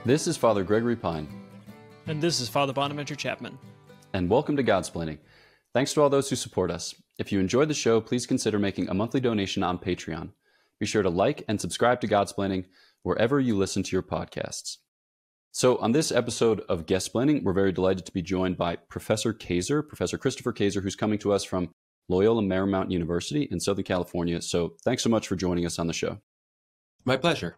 This is Father Gregory Pine. And this is Father Bonaventure Chapman. And welcome to Godsplaining. Thanks to all those who support us. If you enjoyed the show, please consider making a monthly donation on Patreon. Be sure to like and subscribe to Godsplaining wherever you listen to your podcasts. So on this episode of Guestsplaining, we're very delighted to be joined by Professor Kaczor, Professor Christopher Kaczor, who's coming to us from Loyola Marymount University in Southern California. So thanks so much for joining us on the show. My pleasure.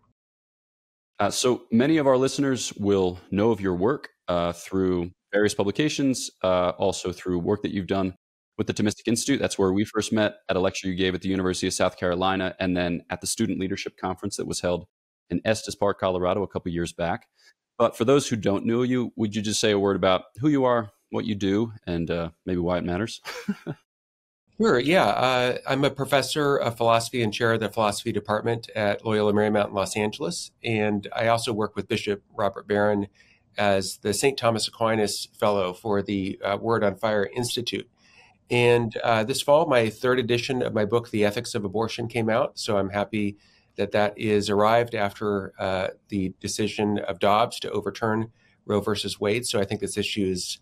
So many of our listeners will know of your work through various publications, also through work that you've done with the Thomistic Institute. That's where we first met at a lecture you gave at the University of South Carolina, and then at the Student Leadership Conference that was held in Estes Park, Colorado, a couple years back. But for those who don't know you, would you just say a word about who you are, what you do, and maybe why it matters? Sure, yeah. I'm a professor of philosophy and chair of the philosophy department at Loyola Marymount in Los Angeles. And I also work with Bishop Robert Barron as the St. Thomas Aquinas Fellow for the Word on Fire Institute. And this fall, my third edition of my book, The Ethics of Abortion, came out. So I'm happy that that is arrived after the decision of Dobbs to overturn Roe versus Wade. So I think this issue is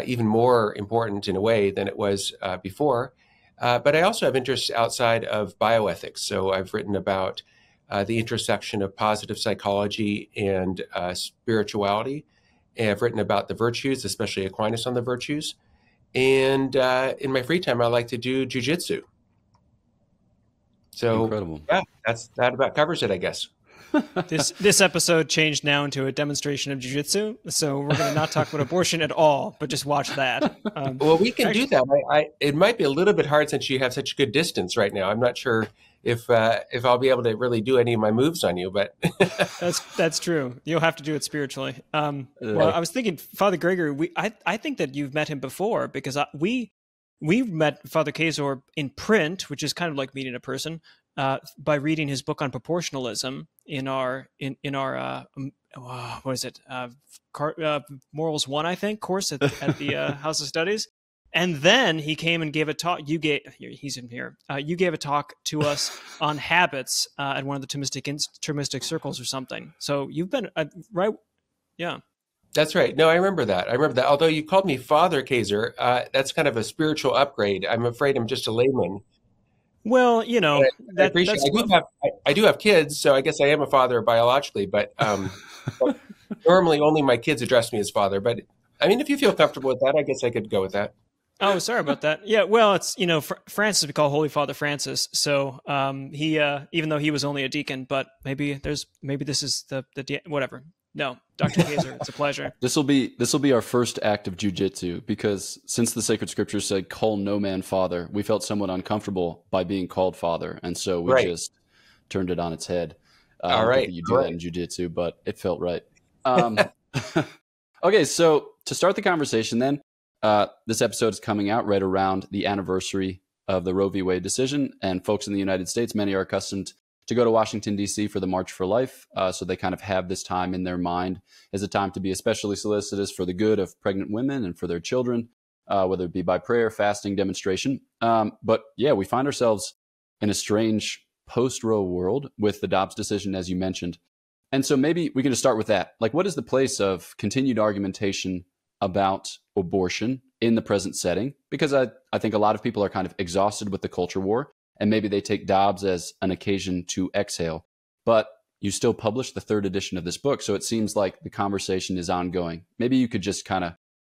even more important in a way than it was before. But I also have interests outside of bioethics. So I've written about the intersection of positive psychology and spirituality. And I've written about the virtues, especially Aquinas on the virtues. And in my free time, I like to do jujitsu. So Incredible. Yeah, that about covers it, I guess. This episode changed now into a demonstration of jiu-jitsu, so we're going to not talk about abortion at all, but just watch that. Well, we can do that. It might be a little bit hard since you have such good distance right now. I'm not sure if I'll be able to really do any of my moves on you, but that's true. You'll have to do it spiritually. Well, I was thinking, Father Gregory, I think that you've met him before because we met Father Kaczor in print, which is kind of like meeting a person. By reading his book on proportionalism in our what is it, Morals 1, I think, course at the House of Studies, and then he came and gave a talk. He's in here. You gave a talk to us on habits at one of the Thomistic circles or something. So you've been right, yeah. That's right. No, I remember that. Although you called me Father Kaczor, that's kind of a spiritual upgrade. I'm afraid I'm just a layman. Well, you know, I do have kids, so I guess I am a father biologically, but normally only my kids address me as father. But I mean, if you feel comfortable with that, I guess I could go with that. Oh, sorry about that. Yeah, well, it's, you know, Francis we call Holy Father Francis. So he, even though he was only a deacon, but maybe this is the whatever. No, Dr. Kaczor, it's a pleasure. This will be our first act of jujitsu because since the sacred scriptures said, "Call no man father," we felt somewhat uncomfortable by being called father, and so we just turned it on its head. All right, you do that in jujitsu, but it felt right. Okay, so to start the conversation, then this episode is coming out right around the anniversary of the Roe v. Wade decision, and folks in the United States, many are accustomed to go to Washington, D.C. for the March for Life. So they kind of have this time in their mind as a time to be especially solicitous for the good of pregnant women and for their children, whether it be by prayer, fasting, demonstration. But yeah, we find ourselves in a strange post-Roe world with the Dobbs decision, as you mentioned. And so maybe we can just start with that. Like, what is the place of continued argumentation about abortion in the present setting? Because I think a lot of people are kind of exhausted with the culture war. And maybe they take Dobbs as an occasion to exhale. But you still publish the third edition of this book, so it seems like the conversation is ongoing. Maybe you could just kind of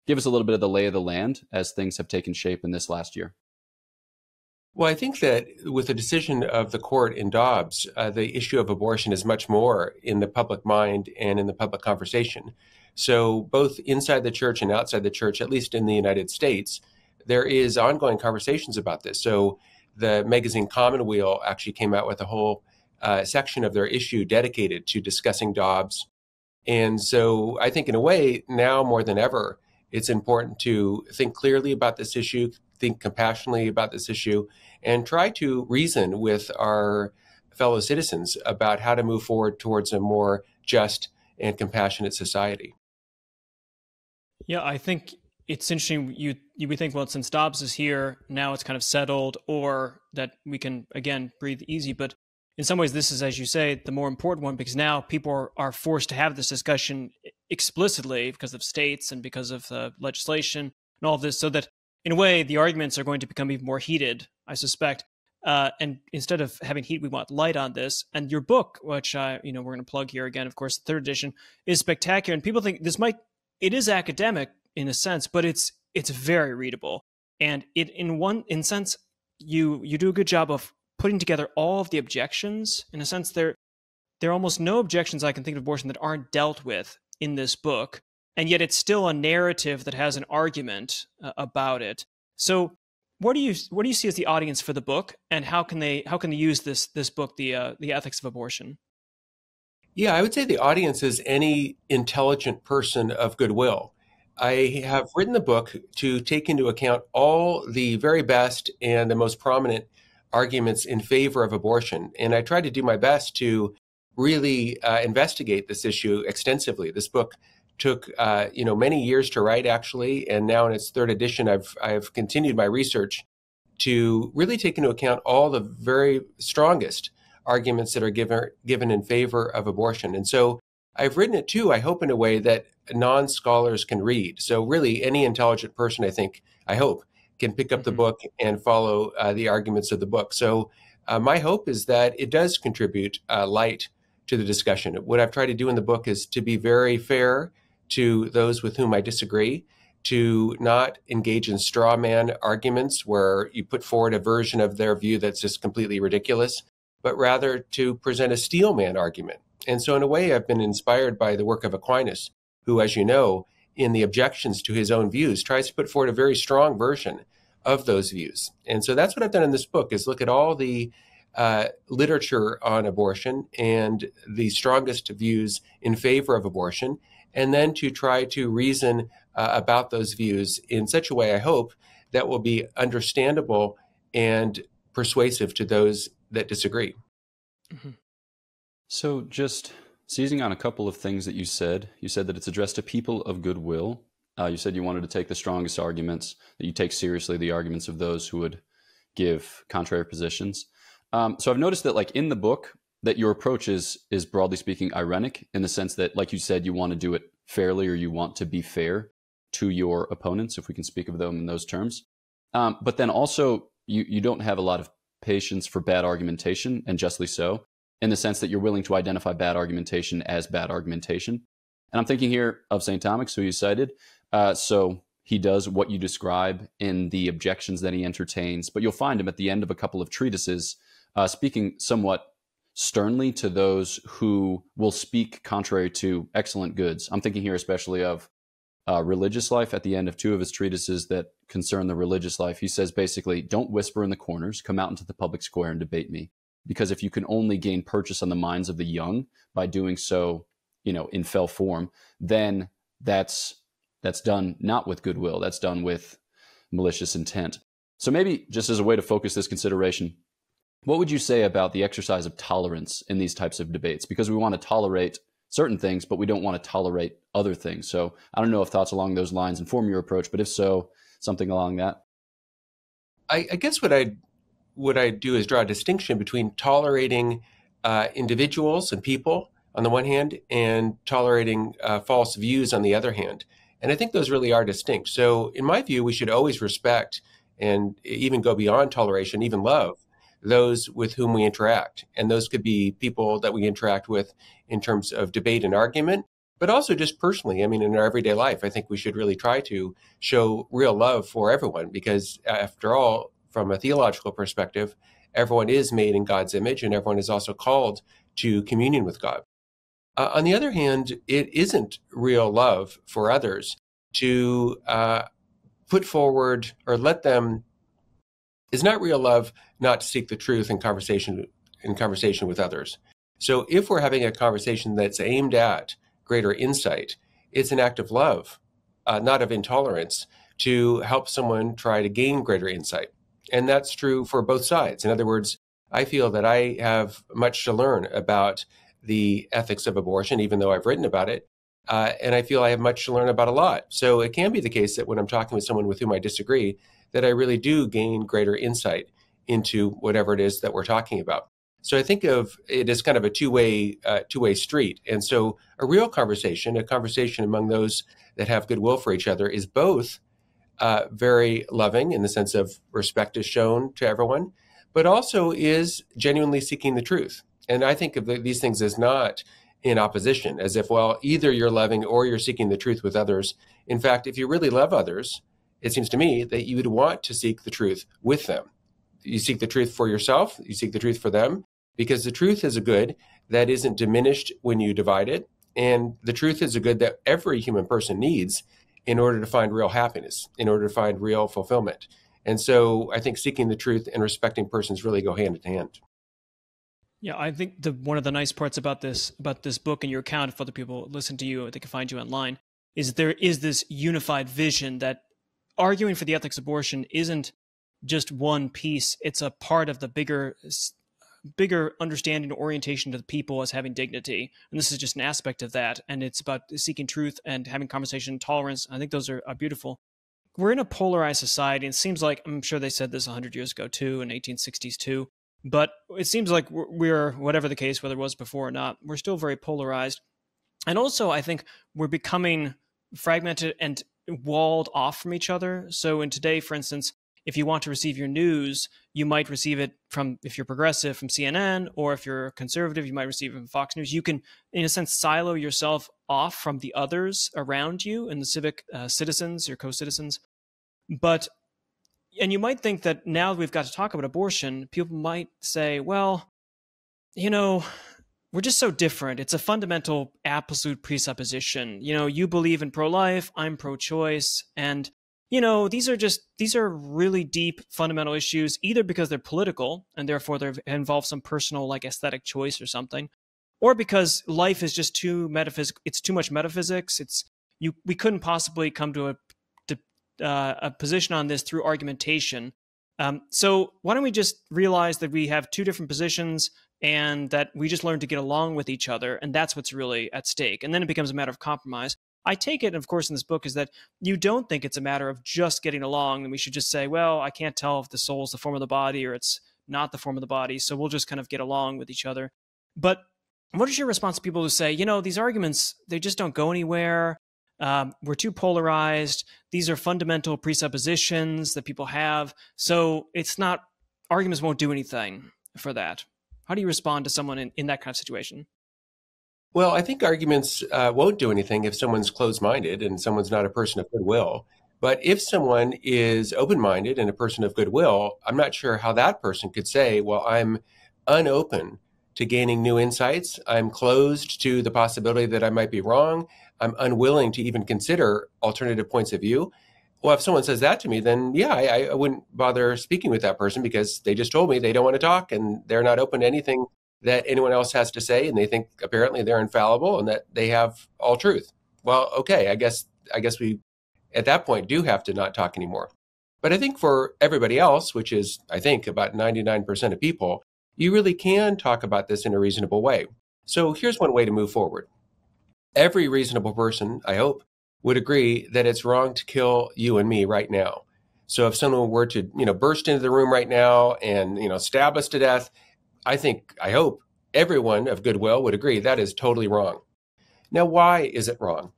give us a little bit of the lay of the land as things have taken shape in this last year. Well, I think that with the decision of the court in Dobbs, the issue of abortion is much more in the public mind and in the public conversation. So both inside the church and outside the church, at least in the United States, there is ongoing conversations about this. So the magazine Commonweal actually came out with a whole section of their issue dedicated to discussing Dobbs. And so I think in a way, now more than ever, it's important to think clearly about this issue, think compassionately about this issue, and try to reason with our fellow citizens about how to move forward towards a more just and compassionate society. Yeah, I think it's interesting. You would think, well, since Dobbs is here, now it's kind of settled, or that we can, again, breathe easy. But in some ways, this is, as you say, the more important one, because now people are forced to have this discussion explicitly because of states and because of legislation and all of this, so that in a way, the arguments are going to become even more heated, I suspect. And instead of having heat, we want light on this. And your book, which we're going to plug here again, of course, the third edition, is spectacular. And people think it is academic in a sense, but it's very readable. And in sense, you do a good job of putting together all of the objections. In a sense, there are almost no objections I can think of abortion that aren't dealt with in this book. And yet it's still a narrative that has an argument about it. So what do you see as the audience for the book, and how can they use this book, the Ethics of Abortion? Yeah, I would say the audience is any intelligent person of goodwill. I have written the book to take into account all the very best and the most prominent arguments in favor of abortion, and I tried to do my best to really investigate this issue extensively. This book took many years to write, actually, and now in its third edition, I've continued my research to really take into account all the very strongest arguments that are given in favor of abortion. And so I've written it too, I hope, in a way that non-scholars can read. So really, any intelligent person, I hope, can pick up the book and follow the arguments of the book. So my hope is that it does contribute light to the discussion. What I've tried to do in the book is to be very fair to those with whom I disagree, to not engage in straw man arguments where you put forward a version of their view that's just completely ridiculous, but rather to present a steel man argument. And so in a way, I've been inspired by the work of Aquinas, who, as you know, in the objections to his own views, tries to put forward a very strong version of those views. And so that's what I've done in this book, is look at all the literature on abortion and the strongest views in favor of abortion, and then to try to reason about those views in such a way, I hope, that will be understandable and persuasive to those that disagree. Mm-hmm. So just seizing on a couple of things that you said that it's addressed to people of goodwill. You said you wanted to take the strongest arguments, that you take seriously the arguments of those who would give contrary positions. So I've noticed that, like, in the book, that your approach is broadly speaking ironic, in the sense that, like you said, you want to do it fairly, or you want to be fair to your opponents, if we can speak of them in those terms. But then also you don't have a lot of patience for bad argumentation, and justly so, in the sense that you're willing to identify bad argumentation as bad argumentation. And I'm thinking here of St. Thomas, who you cited. So he does what you describe in the objections that he entertains, but you'll find him at the end of a couple of treatises speaking somewhat sternly to those who will speak contrary to excellent goods. I'm thinking here especially of religious life. At the end of two of his treatises that concern the religious life, he says basically, don't whisper in the corners, come out into the public square and debate me. Because if you can only gain purchase on the minds of the young by doing so, in fell form, then that's done not with goodwill, that's done with malicious intent. So maybe just as a way to focus this consideration, what would you say about the exercise of tolerance in these types of debates? Because we want to tolerate certain things, but we don't want to tolerate other things. So I don't know if thoughts along those lines inform your approach, but if so, something along that. I guess what I do is draw a distinction between tolerating individuals and people on the one hand, and tolerating false views on the other hand. And I think those really are distinct. So in my view, we should always respect and even go beyond toleration, even love those with whom we interact. And those could be people that we interact with in terms of debate and argument, but also just personally. I mean, in our everyday life, I think we should really try to show real love for everyone, because after all, from a theological perspective, everyone is made in God's image, and everyone is also called to communion with God. On the other hand, it isn't real love for others to put forward or let them. It's not real love not to seek the truth in conversation with others. So if we're having a conversation that's aimed at greater insight, it's an act of love, not of intolerance, to help someone try to gain greater insight. And that's true for both sides. In other words, I feel that I have much to learn about the ethics of abortion, even though I've written about it. And I feel I have much to learn about a lot. So it can be the case that when I'm talking with someone with whom I disagree, that I really do gain greater insight into whatever it is that we're talking about. So I think of it as kind of a two-way street. And so a real conversation, a conversation among those that have goodwill for each other, is both very loving in the sense of respect is shown to everyone, but also is genuinely seeking the truth. And I think of these things as not in opposition, as if, well, either you're loving or you're seeking the truth with others. In fact, if you really love others, it seems to me that you would want to seek the truth with them. You seek the truth for yourself, you seek the truth for them, because the truth is a good that isn't diminished when you divide it. And the truth is a good that every human person needs in order to find real happiness, in order to find real fulfillment. And so I think seeking the truth and respecting persons really go hand in hand. Yeah, I think one of the nice parts about this book and your account, if other people listen to you, they can find you online, is there is this unified vision that arguing for the ethics of abortion isn't just one piece. It's a part of the bigger understanding and orientation to the people as having dignity. And this is just an aspect of that. And it's about seeking truth and having conversation, tolerance. I think those are beautiful. We're in a polarized society. And it seems like, I'm sure they said this 100 years ago too, in 1860s too. But it seems like we're, whatever the case, whether it was before or not, we're still very polarized. And also, I think we're becoming fragmented and walled off from each other. So in today, for instance, if you want to receive your news, you might receive it from, if you're progressive, from CNN, or if you're conservative, you might receive it from Fox News. You can, in a sense, silo yourself off from the others around you and the civic citizens, your co-citizens. And you might think that now that we've got to talk about abortion, people might say, well, we're just so different. It's a fundamental absolute presupposition. You believe in pro-life, I'm pro-choice. And, these are really deep fundamental issues, either because they're political and therefore they involve some personal like aesthetic choice or something, or because life is just too metaphysical. It's too much metaphysics. We couldn't possibly come to a position on this through argumentation. So why don't we just realize that we have two different positions and that we just learn to get along with each other, and that's what's really at stake. And then it becomes a matter of compromise. I take it, of course, in this book is that you don't think it's a matter of just getting along, and we should just say, well, I can't tell if the soul is the form of the body or it's not the form of the body, so we'll just kind of get along with each other. But what is your response to people who say, these arguments, they just don't go anywhere? We're too polarized. These are fundamental presuppositions that people have. So arguments won't do anything for that. How do you respond to someone in that kind of situation? Well, I think arguments won't do anything if someone's closed-minded and someone's not a person of goodwill. But if someone is open-minded and a person of goodwill, I'm not sure how that person could say, well, I'm unopen to gaining new insights. I'm closed to the possibility that I might be wrong. I'm unwilling to even consider alternative points of view. Well, if someone says that to me, then yeah, I wouldn't bother speaking with that person because they just told me they don't want to talk and they're not open to anything that anyone else has to say. And they think apparently they're infallible and that they have all truth. Well, okay, I guess we at that point do have to not talk anymore. But I think for everybody else, which is, I think, about 99% of people, you really can talk about this in a reasonable way. So here's one way to move forward. Every reasonable person, I hope, would agree that it's wrong to kill you and me right now. So if someone were to, burst into the room right now and, stab us to death, I hope everyone of goodwill would agree that is totally wrong. Now, why is it wrong?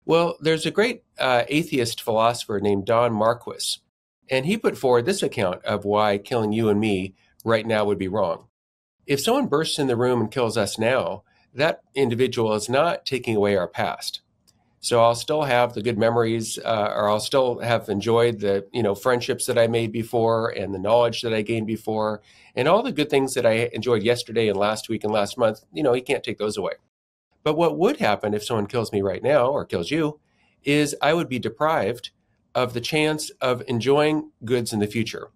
Well, there's a great atheist philosopher named Don Marquis, and he put forward this account of why killing you and me right now would be wrong. If someone bursts in the room and kills us now, that individual is not taking away our past. So I'll still have the good memories, or I'll still have enjoyed the, friendships that I made before and the knowledge that I gained before and all the good things that I enjoyed yesterday and last week and last month. He can't take those away. But what would happen if someone kills me right now or kills you is I would be deprived of the chance of enjoying goods in the future.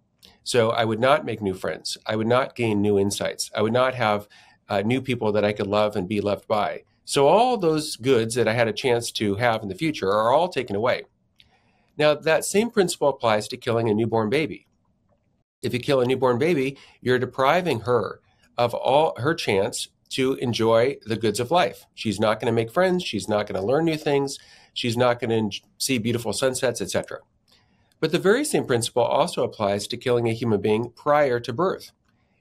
So I would not make new friends. I would not gain new insights. I would not have new people that I could love and be loved by. So all those goods that I had a chance to have in the future are all taken away. Now, that same principle applies to killing a newborn baby. If you kill a newborn baby, you're depriving her of all her chance to enjoy the goods of life. She's not going to make friends. She's not going to learn new things. She's not going to see beautiful sunsets, etc. But the very same principle also applies to killing a human being prior to birth.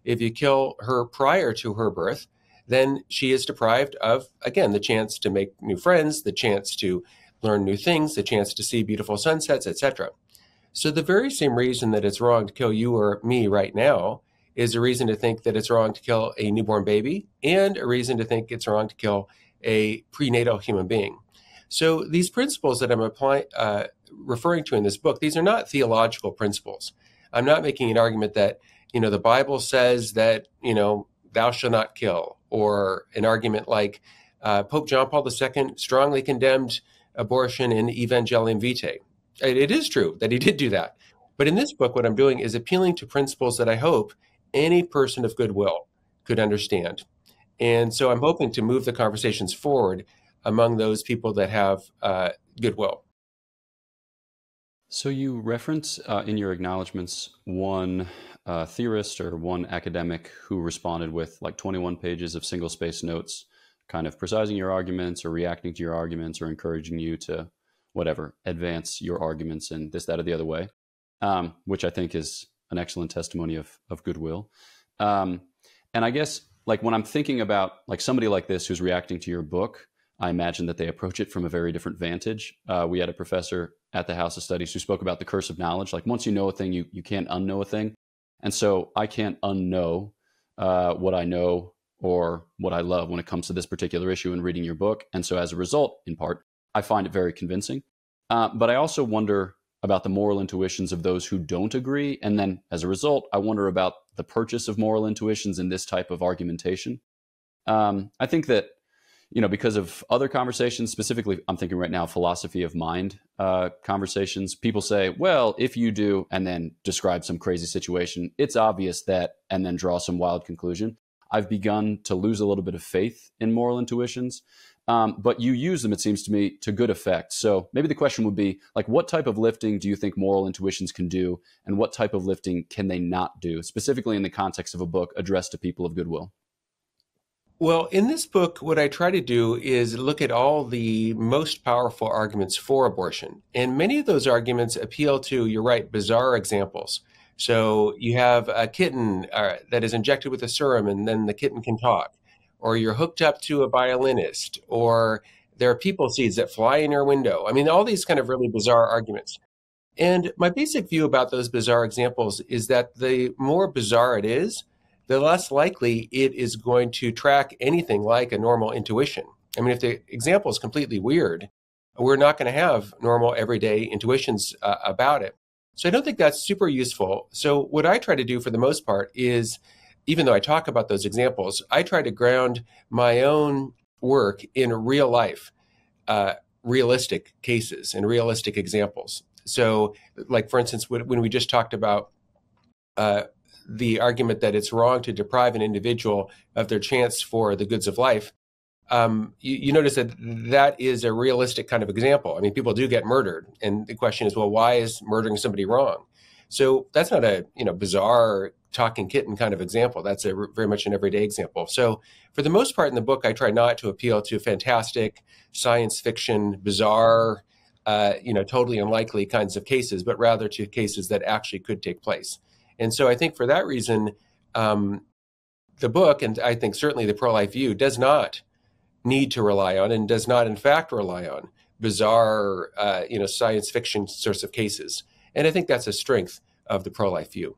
If you kill her prior to her birth, then she is deprived of, again, the chance to make new friends, the chance to learn new things, the chance to see beautiful sunsets, etc. So the very same reason that it's wrong to kill you or me right now is a reason to think that it's wrong to kill a newborn baby, and a reason to think it's wrong to kill a prenatal human being. So these principles that I'm referring to in this book, these are not theological principles. I'm not making an argument that, the Bible says that, thou shalt not kill, or an argument like Pope John Paul II strongly condemned abortion in Evangelium Vitae. It is true that he did do that. But in this book, what I'm doing is appealing to principles that I hope any person of goodwill could understand. And so I'm hoping to move the conversations forward among those people that have goodwill. So you reference in your acknowledgments one theorist or one academic who responded with like 21 pages of single-space notes, kind of precising your arguments or reacting to your arguments or encouraging you to advance your arguments in this, that, or the other way, which I think is an excellent testimony of goodwill. And I guess like when I'm thinking about like somebody like this who's reacting to your book, I imagine that they approach it from a very different vantage. We had a professor at the House of Studies who spoke about the curse of knowledge. Like once you know a thing, you can't unknow a thing. And so I can't unknow what I know or what I love when it comes to this particular issue in reading your book. And so as a result, in part, I find it very convincing. But I also wonder about the moral intuitions of those who don't agree. And then as a result, I wonder about the purchase of moral intuitions in this type of argumentation. I think that, because of other conversations, specifically, I'm thinking right now, philosophy of mind conversations, people say, well, if you do, and then describe some crazy situation, it's obvious that, and then draw some wild conclusion. I've begun to lose a little bit of faith in moral intuitions. But you use them, it seems to me, to good effect. So maybe the question would be, like, what type of lifting do you think moral intuitions can do? And what type of lifting can they not do, specifically in the context of a book addressed to people of goodwill? Well, in this book, what I try to do is look at all the most powerful arguments for abortion. And many of those arguments appeal to, you're right, bizarre examples. So you have a kitten that is injected with a serum and then the kitten can talk. Or you're hooked up to a violinist, or there are people seeds that fly in your window. I mean, all these kind of really bizarre arguments. And my basic view about those bizarre examples is that the more bizarre it is, the less likely it is going to track anything like a normal intuition. I mean, if the example is completely weird, we're not going to have normal everyday intuitions about it. So I don't think that's super useful. So what I try to do for the most part is, even though I talk about those examples, I try to ground my own work in real life, realistic cases and realistic examples. So like, for instance, when we just talked about the argument that it's wrong to deprive an individual of their chance for the goods of life, you notice that that is a realistic kind of example. I mean, people do get murdered. And the question is, well, why is murdering somebody wrong? So that's not a bizarre talking kitten kind of example. That's very much an everyday example. So for the most part in the book, I try not to appeal to fantastic, science fiction, bizarre, totally unlikely kinds of cases, but rather to cases that actually could take place. And so I think for that reason, the book, and I think certainly the pro-life view, does not need to rely on, and does not in fact rely on, bizarre, science fiction sorts of cases. And I think that's a strength of the pro-life view.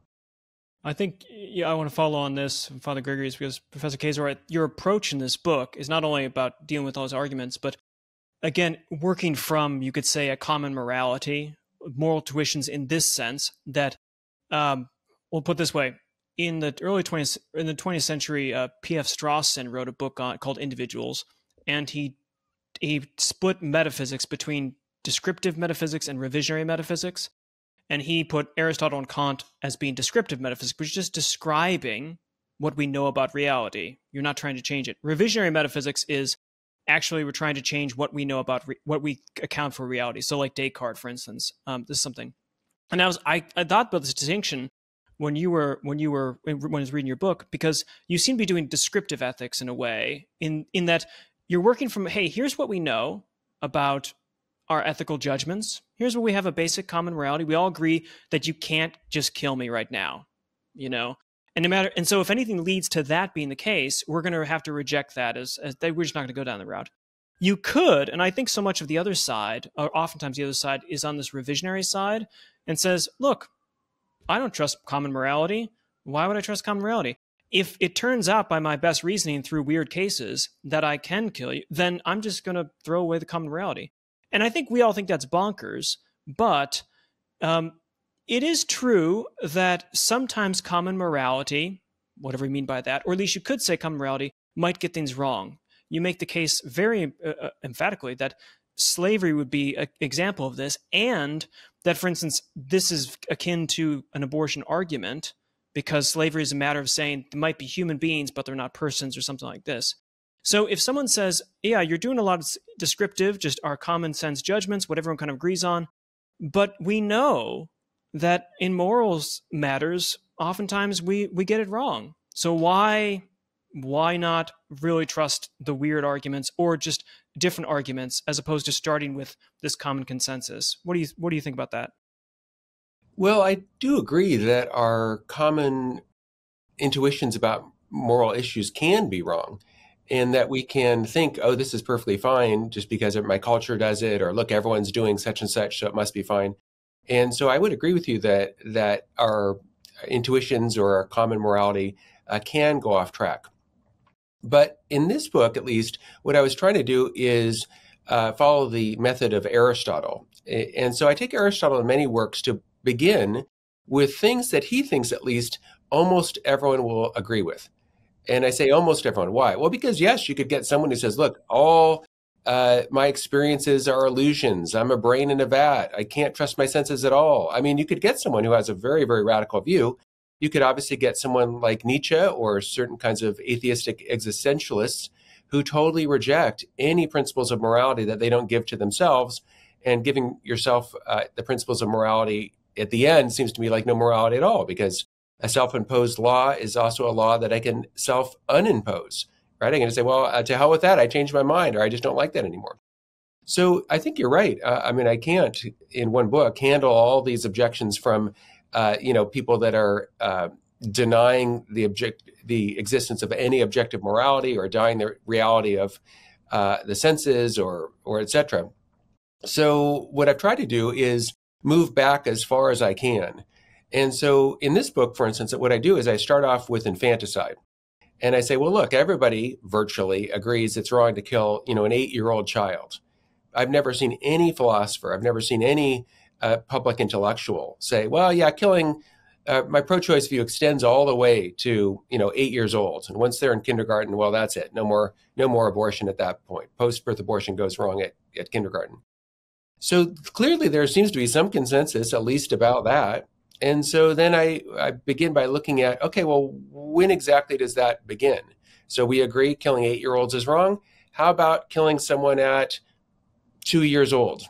I think I want to follow on this, Father Gregory's, because Professor Kaczor, your approach in this book is not only about dealing with all those arguments, but again, working from, you could say, a common morality, moral tuitions in this sense that, we'll put this way, in the 20th century, P.F. Strawson wrote a book called Individuals, and he split metaphysics between descriptive metaphysics and revisionary metaphysics. And he put Aristotle and Kant as being descriptive metaphysics, which is just describing what we know about reality. You're not trying to change it. Revisionary metaphysics is actually we're trying to change what we know about what we account for reality. So like Descartes, for instance, this is something. And I thought about this distinction when I was reading your book, because you seem to be doing descriptive ethics in a way, in that you're working from, hey, here's what we know about our ethical judgments. Here's where we have a basic common morality. We all agree that you can't just kill me right now, And so if anything leads to that being the case, we're going to have to reject that we're just not going to go down the route. You could, and I think so much of the other side, or oftentimes the other side, is on this revisionary side and says, look, I don't trust common morality. Why would I trust common morality? If it turns out by my best reasoning through weird cases that I can kill you, then I'm just going to throw away the common morality. And I think we all think that's bonkers, but it is true that sometimes common morality, whatever you mean by that, or at least you could say common morality, might get things wrong. You make the case very emphatically that slavery would be an example of this, and that, for instance, this is akin to an abortion argument, because slavery is a matter of saying there might be human beings, but they're not persons or something like this. So if someone says, yeah, you're doing a lot of descriptive, just our common sense judgments, what everyone kind of agrees on, but we know that in morals matters, oftentimes we get it wrong. So why not really trust the weird arguments or just different arguments as opposed to starting with this common consensus? What do you think about that? Well, I do agree that our common intuitions about moral issues can be wrong, and that we can think, oh, this is perfectly fine just because my culture does it, or look, everyone's doing such and such, so it must be fine. And so I would agree with you that our intuitions or our common morality can go off track. But in this book, at least, what I was trying to do is follow the method of Aristotle. And so I take Aristotle in many works to begin with things that he thinks, at least, almost everyone will agree with. And I say almost everyone. Why? Well, because yes, you could get someone who says, look, all my experiences are illusions. I'm a brain in a vat. I can't trust my senses at all. I mean, you could get someone who has a very, very radical view. You could obviously get someone like Nietzsche or certain kinds of atheistic existentialists who totally reject any principles of morality that they don't give to themselves. And giving yourself the principles of morality at the end seems to me like no morality at all, because a self-imposed law is also a law that I can self-unimpose, right? I'm going to say, well, to hell with that. I changed my mind, or I just don't like that anymore. So I think you're right. I mean, I can't, in one book, handle all these objections from people that are denying the existence of any objective morality, or denying the reality of the senses, or et cetera. So what I've tried to do is move back as far as I can. And so in this book, for instance, what I do is I start off with infanticide. And I say, well, look, everybody virtually agrees it's wrong to kill, an 8-year-old child. I've never seen any philosopher, I've never seen any public intellectual say, well, yeah, killing, my pro-choice view extends all the way to, 8 years old. And once they're in kindergarten, well, that's it. No more abortion at that point. Post-birth abortion goes wrong at kindergarten. So clearly there seems to be some consensus, at least about that. And so then I begin by looking at, okay, well, when exactly does that begin? So we agree killing 8-year-olds is wrong. How about killing someone at 2 years old?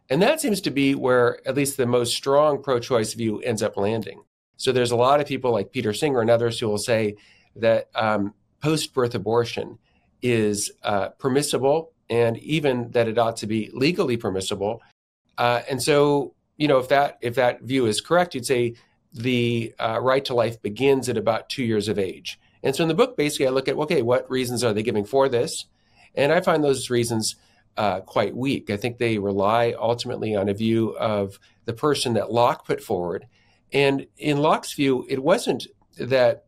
And that seems to be where at least the most strong pro-choice view ends up landing. So there's a lot of people like Peter Singer and others who will say that post-birth abortion is permissible, and even that it ought to be legally permissible. And so, if that view is correct, you'd say the right to life begins at about 2 years of age. And so in the book, basically, I look at, okay, what reasons are they giving for this? And I find those reasons quite weak. I think they rely ultimately on a view of the person that Locke put forward. And in Locke's view, it wasn't that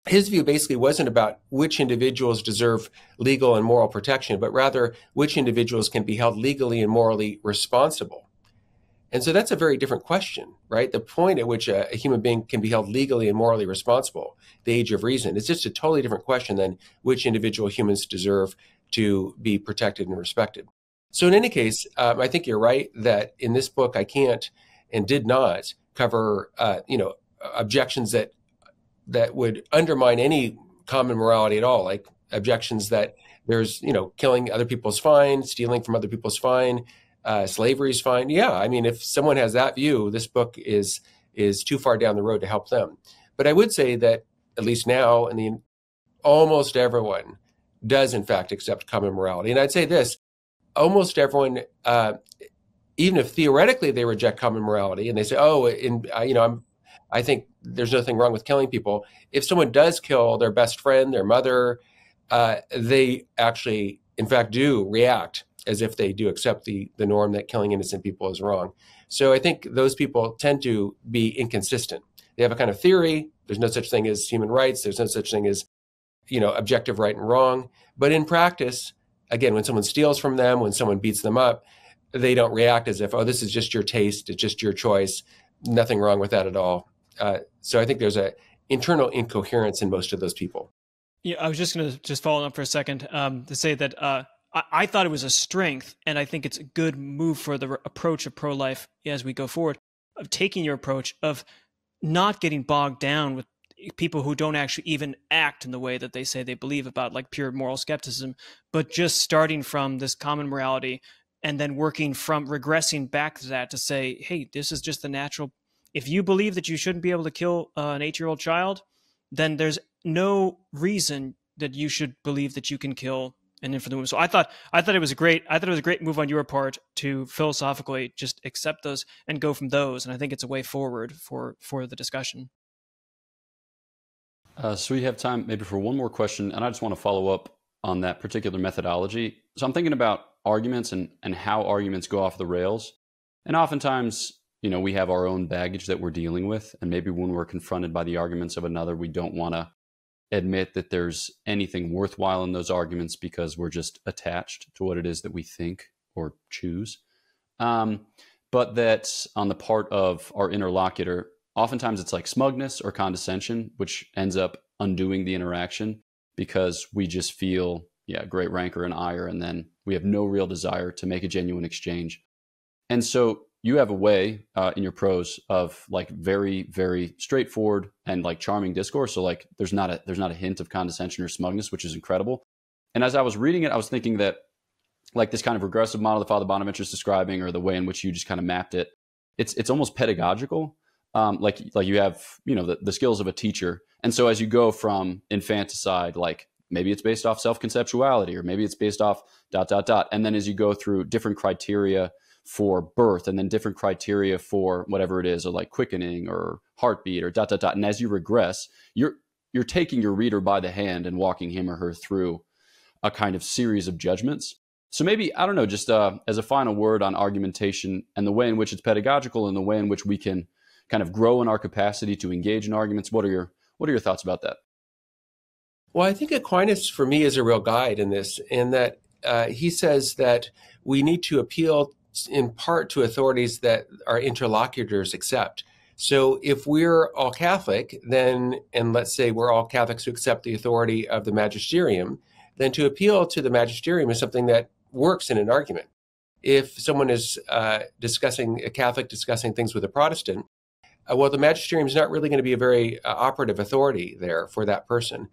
his view basically wasn't about which individuals deserve legal and moral protection, but rather which individuals can be held legally and morally responsible. And so that's a very different question, right? The point at which a human being can be held legally and morally responsible, the age of reason, it's just a totally different question than which individual humans deserve to be protected and respected. So in any case, I think you're right that in this book, I can't and did not cover, objections that would undermine any common morality at all, like objections that there's, killing other people's fine, stealing from other people's fine, slavery is fine. Yeah, I mean, if someone has that view, this book is too far down the road to help them. But I would say that at least now, almost everyone does in fact accept common morality. And I'd say this, almost everyone, even if theoretically they reject common morality and they say, I think there's nothing wrong with killing people. If someone does kill their best friend, their mother, they actually, in fact, do react as if they do accept the norm that killing innocent people is wrong. So I think those people tend to be inconsistent. They have a kind of theory. There's no such thing as human rights. There's no such thing as, objective right and wrong. But in practice, again, when someone steals from them, when someone beats them up, they don't react as if, oh, this is just your taste. It's just your choice. Nothing wrong with that at all. So I think there's an internal incoherence in most of those people. Yeah, I was just going to follow up for a second to say that I thought it was a strength, and I think it's a good move for the approach of pro-life as we go forward, of taking your approach of not getting bogged down with people who don't actually even act in the way that they say they believe about, like pure moral skepticism, but just starting from this common morality and then working from regressing back to that to say, hey, this is just the natural. If you believe that you shouldn't be able to kill an 8-year-old child, then there's no reason that you should believe that you can kill an infant woman. So I thought it was a great move on your part to philosophically just accept those and go from those. And I think it's a way forward for the discussion. So we have time maybe for one more question, and I just want to follow up on that particular methodology. So I'm thinking about arguments and how arguments go off the rails. And oftentimes, we have our own baggage that we're dealing with. And maybe when we're confronted by the arguments of another, we don't want to admit that there's anything worthwhile in those arguments because we're just attached to what it is that we think or choose. But that on the part of our interlocutor, oftentimes it's like smugness or condescension, which ends up undoing the interaction because we just feel, great rancor and ire, and then we have no real desire to make a genuine exchange. And so you have a way in your prose of like very, very straightforward and like charming discourse. So like there's not a hint of condescension or smugness, which is incredible. And as I was reading it, I was thinking that like this kind of regressive model that Father Bonaventure is describing, or the way in which you just kind of mapped it, it's almost pedagogical. Like you have, the skills of a teacher. And so as you go from infanticide, like maybe it's based off self-conceptuality, or maybe it's based off ... And then as you go through different criteria for birth, and then different criteria for whatever it is, or like quickening or heartbeat or ... And as you regress, you're taking your reader by the hand and walking him or her through a kind of series of judgments. So maybe, I don't know, just as a final word on argumentation and the way in which it's pedagogical and the way in which we can kind of grow in our capacity to engage in arguments. What are your thoughts about that? Well, I think Aquinas, for me, is a real guide in this, in that he says that we need to appeal in part to authorities that our interlocutors accept. So if we're all Catholic, then, and let's say we're all Catholics who accept the authority of the magisterium, then to appeal to the magisterium is something that works in an argument. If someone is a Catholic discussing things with a Protestant, well, the magisterium is not really going to be a very operative authority there for that person.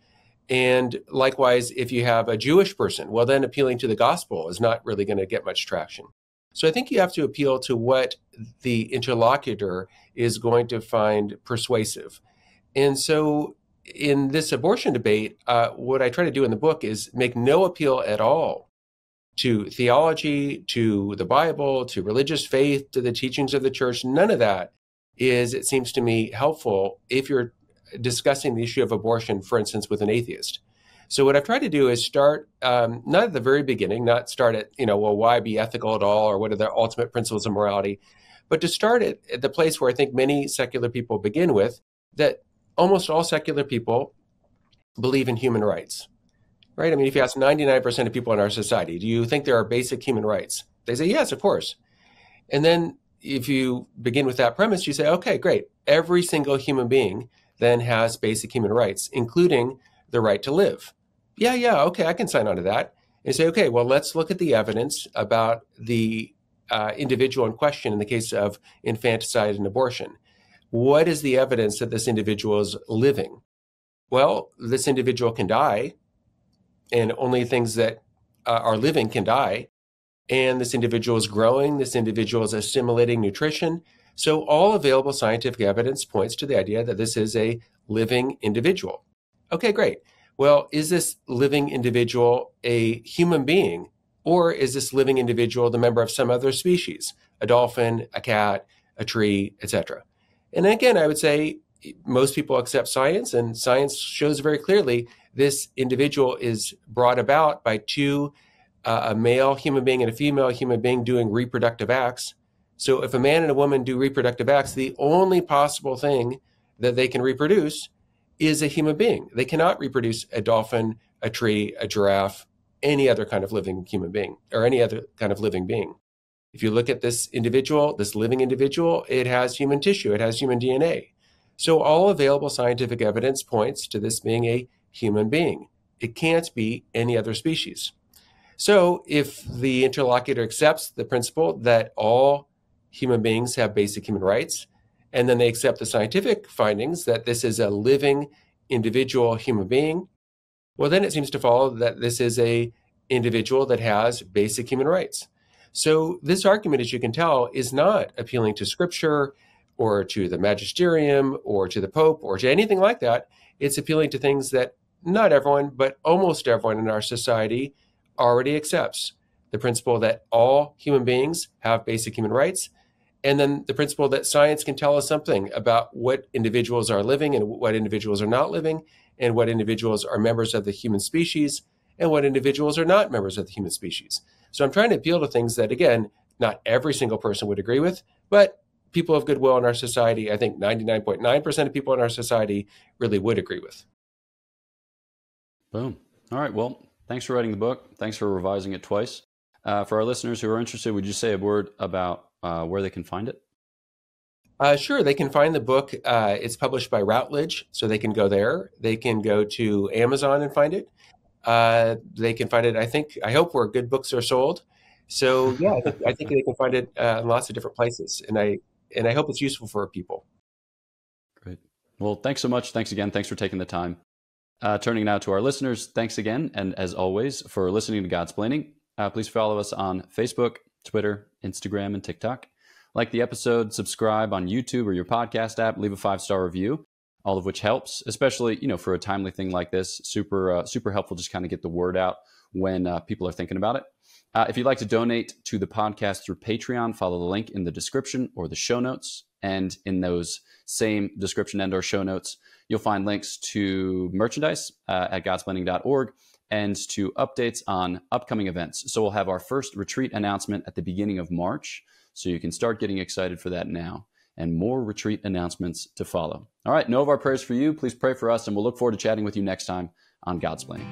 And likewise, if you have a Jewish person, well, then appealing to the gospel is not really going to get much traction. So I think you have to appeal to what the interlocutor is going to find persuasive. And so in this abortion debate, what I try to do in the book is make no appeal at all to theology, to the Bible, to religious faith, to the teachings of the church. None of that is, it seems to me, helpful if you're discussing the issue of abortion, for instance, with an atheist. So what I've tried to do is start, not at the very beginning, not start at, why be ethical at all, or what are the ultimate principles of morality, but to start at the place where I think many secular people begin with, that almost all secular people believe in human rights, right? I mean, if you ask 99% of people in our society, do you think there are basic human rights? They say, yes, of course. And then if you begin with that premise, you say, okay, great. Every single human being then has basic human rights, including the right to live. Yeah, okay, I can sign on to that. And say, okay, well, let's look at the evidence about the individual in question in the case of infanticide and abortion. What is the evidence that this individual is living? Well, this individual can die, and only things that are living can die. And this individual is growing, this individual is assimilating nutrition. So all available scientific evidence points to the idea that this is a living individual. Okay, great. Well, is this living individual a human being, or is this living individual the member of some other species, a dolphin, a cat, a tree, etc.? And again, I would say most people accept science, and science shows very clearly this individual is brought about by two, a male human being and a female human being doing reproductive acts. So if a man and a woman do reproductive acts, the only possible thing that they can reproduce is a human being. They cannot reproduce a dolphin, a tree, a giraffe, any other kind of living human being, or any other kind of living being. If you look at this individual, this living individual, it has human tissue, it has human DNA. So all available scientific evidence points to this being a human being. It can't be any other species. So if the interlocutor accepts the principle that all human beings have basic human rights, and then they accept the scientific findings that this is a living individual human being, well, then it seems to follow that this is a individual that has basic human rights. So this argument, as you can tell, is not appealing to scripture or to the magisterium or to the Pope or to anything like that. It's appealing to things that not everyone, but almost everyone in our society already accepts. The principle that all human beings have basic human rights, and then the principle that science can tell us something about what individuals are living and what individuals are not living, and what individuals are members of the human species and what individuals are not members of the human species. So I'm trying to appeal to things that, again, not every single person would agree with, but people of goodwill in our society, I think 99.9% of people in our society really would agree with. Boom. All right. Well, thanks for writing the book. Thanks for revising it twice. For our listeners who are interested, would you say a word about where they can find it? Sure. They can find the book. It's published by Routledge, so they can go there. They can go to Amazon and find it. They can find it, I hope, where good books are sold. So yeah, I think they can find it in lots of different places. And I hope it's useful for people. Great. Well, thanks so much. Thanks again. Thanks for taking the time. Turning now to our listeners, thanks again. And as always, for listening to Godsplaining, please follow us on Facebook, Twitter, Instagram, and TikTok. Like the episode, subscribe on YouTube or your podcast app, leave a 5-star review, all of which helps, especially, for a timely thing like this. Super helpful, just kind of get the word out when people are thinking about it. If you'd like to donate to the podcast through Patreon, follow the link in the description or the show notes. And in those same description and or show notes, you'll find links to merchandise at godsplaining.org and to updates on upcoming events. So we'll have our first retreat announcement at the beginning of March. So you can start getting excited for that now, and more retreat announcements to follow. All right, know of our prayers for you. Please pray for us, and we'll look forward to chatting with you next time on Godsplaining.